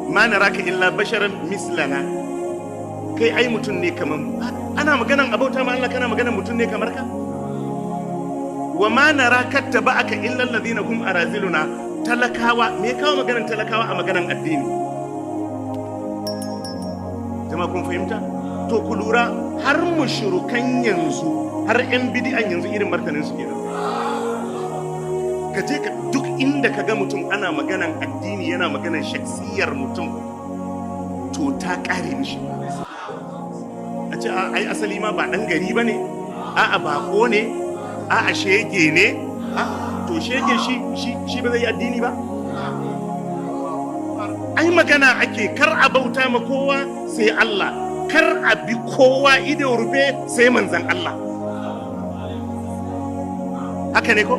ma naraka illa basharan mislana, kai ai mutum ne kamar mu. Ana maganan abauta ma Allah kana maganan mutum ne kamar ka? Wa ma naraka taba'aka illa alladhina hum araziluna, talakawa, me kawo maganan talakawa a maganan addini? Jama'a kun fahimta? To ku lura, har mushrikan yanzu, har yan bid'an yanzu irin martanin su kenan. Ka je ka duk inda ka ga mutum ana maganan addini yana maganan shaksiyar mutum, to ta kare mishi. A ce ai asali ma ba dan gari bane, a'a bako ne, a'a shege ne, to shege shi ba zai yi addini ba? Ai magana ake kar a bauta ma kowa sai Allah, kar a bi kowa ido rufe sai manzan Allah. Haka ne ko?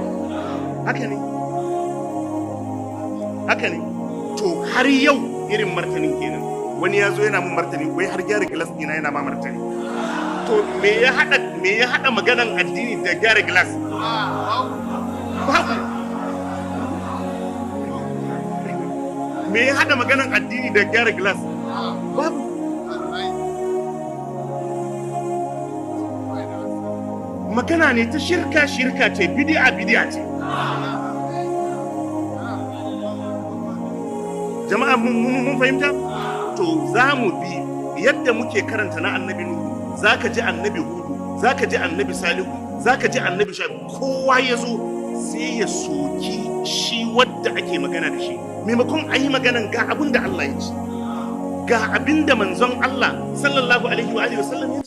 Haka ne. Haka ne. To har yau irin martanin kenan. Wani ya zo yana mun martani, wai har gyara gilas ɗina yana ma martani. To me ya hada maganan addini da gyara gilas? Babu. Me ya hada maganan addini da gyara gilas? Babu. Magana ne ta shirka ce, bid'a ce. Jama'a mun fahimta? To za mu bi yadda muke karanta na annabi Nuhu, za ka ji annabi Hudu, za ka ji annabi Salihu, za ka ji annabi Shu'aib, kowa ya zo sai ya soki shi wadda ake magana da shi, maimakon a yi maganan ga abin da Allah ya ce, ga abin da manzon Allah sallallahu alaihi wa sallam ya ce.